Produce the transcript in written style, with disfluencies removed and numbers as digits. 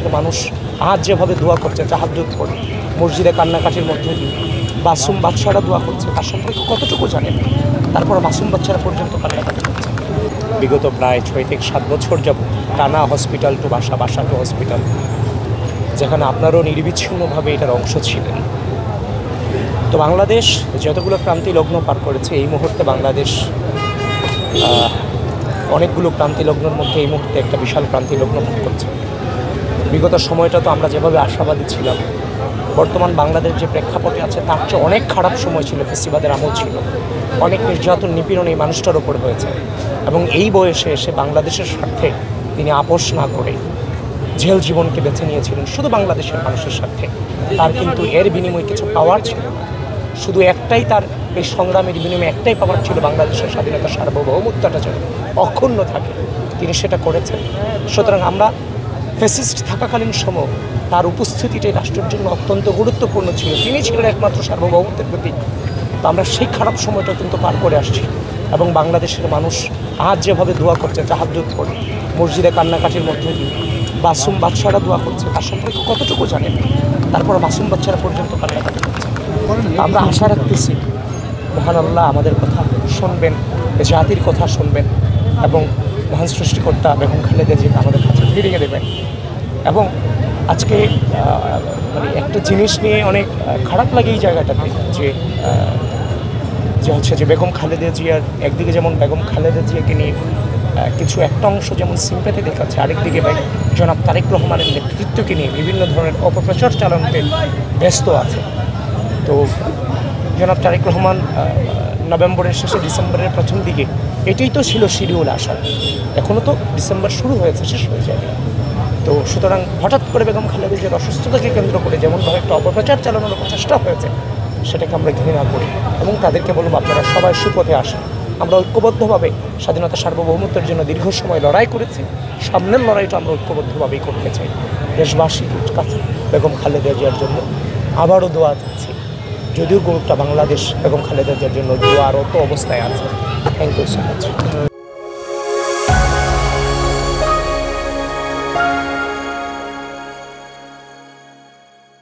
বাংলাদেশের মানুষ আজ যেভাবে দোয়া করছে তাহাজ্জুদ করে, মসজিদে কান্নাকাটির মধ্যে দিয়ে মাসুম বাচ্চারা দোয়া করছে, তার সম্পর্কে কতটুকু জানেন? তারপর মাসুম বাচ্চারা পর্যন্ত কান্নাকাটি করছে। বিগত প্রায় 6 থেকে 7 বছর যাবত টানা হসপিটাল টু বাসা, বাসা টু হসপিটাল, যেখানে আপনারও নির্বিচ্ছিন্নভাবে এটার অংশ ছিলেন। তো বাংলাদেশ যতগুলো ক্রান্তি লগ্ন পার করেছে, এই মুহূর্তে বাংলাদেশ অনেকগুলো ক্রান্তি লগ্নের মধ্যে এই মুহূর্তে একটা বিশাল ক্রান্তি লগ্ন পার করছে। বিগত সময়টা তো আমরা যেভাবে আশাবাদী ছিলাম, বর্তমান বাংলাদেশ যে প্রেক্ষাপটে আছে তার চেয়ে অনেক খারাপ সময় ছিল, ফেসিবাদের আমল ছিল, অনেক নির্যাতন নিপীড়ন এই মানুষটার ওপর হয়েছে। এবং এই বয়সে এসে বাংলাদেশের স্বার্থে তিনি আপোষ না করে জেল জীবনকে বেছে নিয়েছিলেন শুধু বাংলাদেশের মানুষের স্বার্থে। তার কিন্তু এর বিনিময়ে কিছু পাওয়ার ছিল না, শুধু একটাই, তার এই সংগ্রামের বিনিময়ে একটাই পাওয়ার ছিল, বাংলাদেশের স্বাধীনতা সার্বভৌমত্বটা যেন অক্ষুণ্ণ থাকে। তিনি সেটা করেছেন। সুতরাং আমরা ফ্যাসিস্ট থাকাকালীন সময় তার উপস্থিতিটাই রাষ্ট্রের জন্য অত্যন্ত গুরুত্বপূর্ণ ছিল, তিনি ছিলেন একমাত্র সার্বভৌমত্বের প্রতীক। তো আমরা সেই খারাপ সময়টা কিন্তু পার করে আসছি এবং বাংলাদেশের মানুষ আজ যেভাবে দোয়া করছে তাহাজ্জুদ করে, মসজিদে কান্নাকাটির মধ্যে দিয়ে মাসুম বাচ্চারা দোয়া করছে, তার সম্পর্কে কতটুকু জানেন? তারপর মাসুম বাচ্চারা পর্যন্ত কান্নাকাটি করছে। আমরা আশা রাখতেছি মহান আল্লাহ আমাদের কথা শুনবেন, জাতির কথা শুনবেন এবং মহান সৃষ্টিকর্তা বেগম খালেদা জিয়াকে আমাদের কাছে ফিরিয়ে দেবেন। এবং আজকে মানে একটা জিনিস নিয়ে অনেক খারাপ লাগে এই জায়গাটাতে, যে হচ্ছে যে বেগম খালেদা জিয়ার একদিকে যেমন বেগম খালেদা জিয়াকে নিয়ে কিছু একটা অংশ যেমন সিম্প্যাথি দেখাচ্ছে, আরেকদিকে জনাব তারেক রহমানের নেতৃত্বকে নিয়ে বিভিন্ন ধরনের অপপ্রচার চালানোতে ব্যস্ত আছে। তো জনাব তারেক রহমান নভেম্বরের শেষে ডিসেম্বরের প্রথম দিকে, এটাই তো ছিল শিডিউল আসার, এখনও তো ডিসেম্বর শুরু হয়েছে, শেষ হয়ে যাবে। তো সুতরাং হঠাৎ করে বেগম খালেদা জিয়ার অসুস্থতাকে কেন্দ্র করে যেমনভাবে একটা অপপ্রচার চালানোর প্রচেষ্টা হয়েছে, সেটাকে আমরা ঘৃণা করি এবং তাদেরকে বলবো আপনারা সবাই সুপথে আসেন। আমরা ঐক্যবদ্ধভাবে স্বাধীনতা সার্বভৌমত্বের জন্য দীর্ঘ সময় লড়াই করেছি, সামনের লড়াইটা আমরা ঐক্যবদ্ধভাবেই করতে চাই। দেশবাসীর কাছে বেগম খালেদা জিয়ার জন্য আবারও দোয়া চাচ্ছি, যদিও গোটা বাংলাদেশ বেগম খালেদা জিয়ার জন্য দোয়ারত অবস্থায় আছে। Thank you so much.